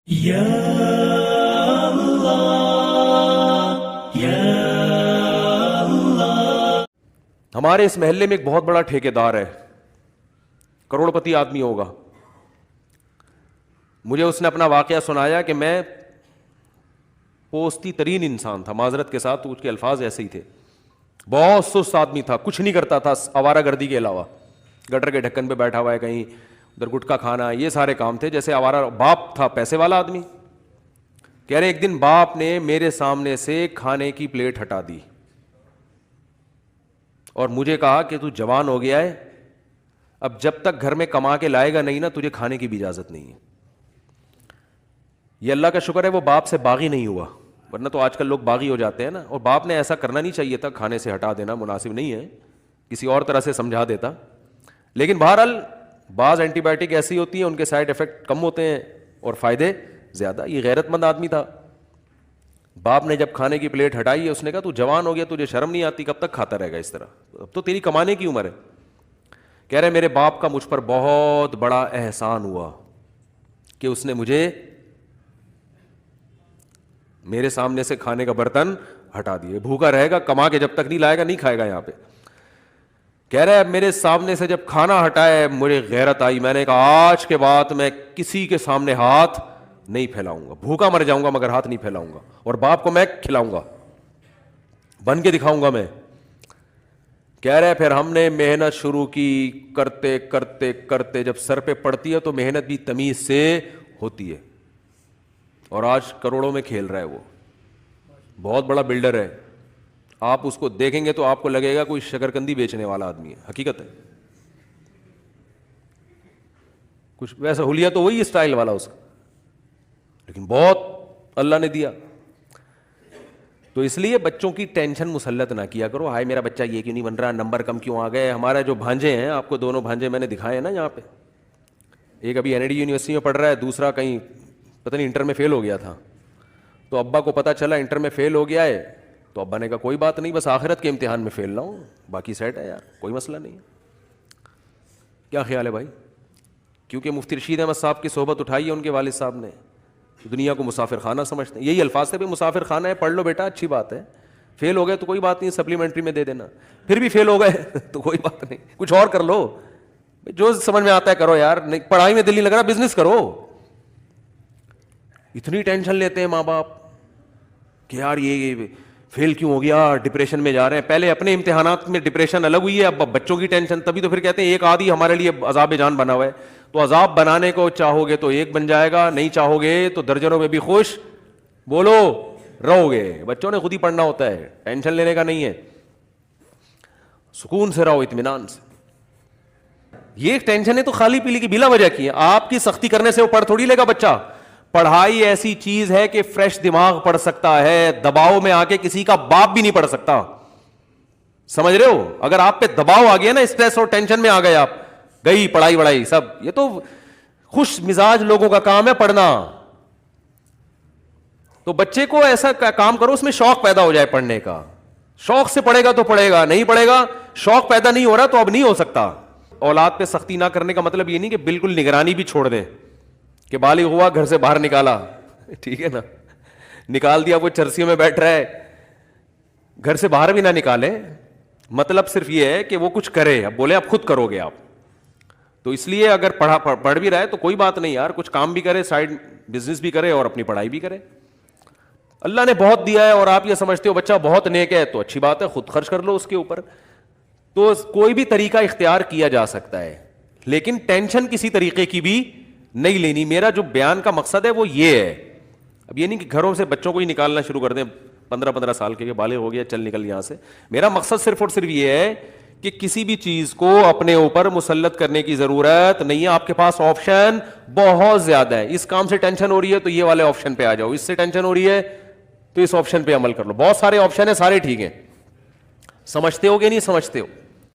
یا اللہ یا اللہ۔ ہمارے اس محلے میں ایک بہت بڑا ٹھیکیدار ہے، کروڑ پتی آدمی ہوگا۔ مجھے اس نے اپنا واقعہ سنایا کہ میں پوستی ترین انسان تھا، معذرت کے ساتھ اس کے الفاظ ایسے ہی تھے، بہت سست آدمی تھا، کچھ نہیں کرتا تھا آوارہ گردی کے علاوہ، گٹر کے ڈھکن پہ بیٹھا ہوا ہے، کہیں ادھر گٹکا کھانا، یہ سارے کام تھے جیسے آوارہ۔ باپ تھا پیسے والا آدمی۔ کہہ رہے ایک دن باپ نے میرے سامنے سے کھانے کی پلیٹ ہٹا دی اور مجھے کہا کہ تو جوان ہو گیا ہے، اب جب تک گھر میں کما کے لائے گا نہیں نا، تجھے کھانے کی بھی اجازت نہیں ہے۔ یہ اللہ کا شکر ہے وہ باپ سے باغی نہیں ہوا، ورنہ تو آج کل لوگ باغی ہو جاتے ہیں نا۔ اور باپ نے ایسا کرنا نہیں چاہیے تھا، کھانے سے ہٹا دینا مناسب نہیں ہے، کسی اور طرح سے سمجھا دیتا۔ لیکن بہرحال بعض اینٹی بایوٹک ایسی ہوتی ہیں، ان کے سائڈ ایفیکٹ کم ہوتے ہیں اور فائدے زیادہ۔ یہ غیرت مند آدمی تھا۔ باپ نے جب کھانے کی پلیٹ ہٹائی ہے، اس نے کہا تو جوان ہو گیا، تجھے شرم نہیں آتی؟ کب تک کھاتا رہے گا اس طرح؟ اب تو تیری کمانے کی عمر ہے۔ کہہ رہے میرے باپ کا مجھ پر بہت بڑا احسان ہوا کہ اس نے مجھے میرے سامنے سے کھانے کا برتن ہٹا دیے۔ بھوکا رہے گا، کما کے جب تک نہیں لائے گا نہیں کھائے گا یہاں پہ۔ کہہ رہا ہے میرے سامنے سے جب کھانا ہٹائے مجھے غیرت آئی، میں نے کہا آج کے بعد میں کسی کے سامنے ہاتھ نہیں پھیلاؤں گا، بھوکا مر جاؤں گا مگر ہاتھ نہیں پھیلاؤں گا، اور باپ کو میں کھلاؤں گا، بن کے دکھاؤں گا میں۔ کہہ رہے پھر ہم نے محنت شروع کی، کرتے کرتے کرتے جب سر پہ پڑتی ہے تو محنت بھی تمیز سے ہوتی ہے، اور آج کروڑوں میں کھیل رہا ہے۔ وہ بہت بڑا بلڈر ہے، آپ اس کو دیکھیں گے تو آپ کو لگے گا کوئی شکرکندی بیچنے والا آدمی ہے، حقیقت ہے۔ کچھ ویسا حلیہ تو وہی اسٹائل والا اس کا، لیکن بہت اللہ نے دیا۔ تو اس لیے بچوں کی ٹینشن مسلط نہ کیا کرو، ہائے میرا بچہ یہ کیوں نہیں بن رہا، نمبر کم کیوں آ گئے۔ ہمارے جو بھانجے ہیں، آپ کو دونوں بھانجے میں نے دکھائے ہیں نا یہاں پہ، ایک ابھی این ڈی یونیورسٹی میں پڑھ رہا ہے، دوسرا کہیں پتہ نہیں انٹر میں فیل ہو گیا تھا۔ تو ابا کو پتہ چلا انٹر میں فیل ہو گیا ہے، تو ابا نے کہا کوئی بات نہیں، بس آخرت کے امتحان میں فیل نہ ہوں، باقی سیٹ ہے یار، کوئی مسئلہ نہیں ہے۔ کیا خیال ہے بھائی؟ کیونکہ مفتی رشید احمد صاحب کی صحبت اٹھائی ہے ان کے والد صاحب نے، دنیا کو مسافر خانہ سمجھتے ہیں، یہی الفاظ تھے، مسافر خانہ ہے، پڑھ لو بیٹا اچھی بات ہے، فیل ہو گئے تو کوئی بات نہیں، سپلیمنٹری میں دے دینا، پھر بھی فیل ہو گئے تو کوئی بات نہیں، کچھ اور کر لو، جو سمجھ میں آتا ہے کرو یار، پڑھائی میں دل نہیں لگ رہا بزنس کرو۔ اتنی ٹینشن لیتے ہیں ماں باپ کہ یار یہ فیل کیوں ہو گیا، ڈپریشن میں جا رہے ہیں۔ پہلے اپنے امتحانات میں ڈپریشن الگ ہوئی ہے، اب بچوں کی ٹینشن، تبھی تو پھر کہتے ہیں ایک آدھی ہمارے لیے عذاب جان بنا ہوا ہے۔ تو عذاب بنانے کو چاہو گے تو ایک بن جائے گا، نہیں چاہو گے تو درجنوں میں بھی خوش بولو رہو گے۔ بچوں نے خود ہی پڑھنا ہوتا ہے، ٹینشن لینے کا نہیں ہے، سکون سے رہو، اطمینان سے۔ یہ ٹینشن ہے تو خالی پیلی کی بلا وجہ کی ہے، آپ کی سختی کرنے سے وہ پڑھ تھوڑی لے گا بچہ۔ پڑھائی ایسی چیز ہے کہ فریش دماغ پڑھ سکتا ہے، دباؤ میں آ کے کسی کا باپ بھی نہیں پڑھ سکتا، سمجھ رہے ہو؟ اگر آپ پہ دباؤ آ گیا نا، اسٹریس اور ٹینشن میں آ گئے آپ، گئی پڑھائی وڑائی سب۔ یہ تو خوش مزاج لوگوں کا کام ہے پڑھنا۔ تو بچے کو ایسا کام کرو اس میں شوق پیدا ہو جائے پڑھنے کا، شوق سے پڑھے گا تو پڑھے گا، نہیں پڑھے گا، شوق پیدا نہیں ہو رہا تو اب نہیں ہو سکتا۔ اولاد پہ سختی نہ کرنے کا مطلب یہ نہیں کہ بالکل نگرانی بھی چھوڑ دیں، کہ بالغ ہوا گھر سے باہر نکالا، ٹھیک ہے نا، نکال دیا وہ چرسیوں میں بیٹھ رہا ہے، گھر سے باہر بھی نہ نکالے۔ مطلب صرف یہ ہے کہ وہ کچھ کرے، اب بولے اب خود کرو گے آپ۔ تو اس لیے اگر پڑھ بھی رہا ہے تو کوئی بات نہیں یار، کچھ کام بھی کرے، سائڈ بزنس بھی کرے اور اپنی پڑھائی بھی کرے۔ اللہ نے بہت دیا ہے اور آپ یہ سمجھتے ہو بچہ بہت نیک ہے تو اچھی بات ہے، خود خرچ کر لو اس کے اوپر۔ تو کوئی بھی طریقہ اختیار کیا جا سکتا ہے، لیکن ٹینشن کسی طریقے کی بھی نہیں لینی۔ میرا جو بیان کا مقصد ہے وہ یہ ہے، اب یہ نہیں کہ گھروں سے بچوں کو ہی نکالنا شروع کر دیں، 15 سال کے بالغ ہو گیا چل نکل یہاں سے۔ میرا مقصد صرف اور صرف یہ ہے کہ کسی بھی چیز کو اپنے اوپر مسلط کرنے کی ضرورت نہیں ہے، آپ کے پاس آپشن بہت زیادہ ہے۔ اس کام سے ٹینشن ہو رہی ہے تو یہ والے آپشن پہ آ جاؤ، اس سے ٹینشن ہو رہی ہے تو اس آپشن پہ عمل کر لو، بہت سارے آپشن ہیں، سارے ٹھیک ہیں۔ سمجھتے ہو کہ نہیں سمجھتے ہو؟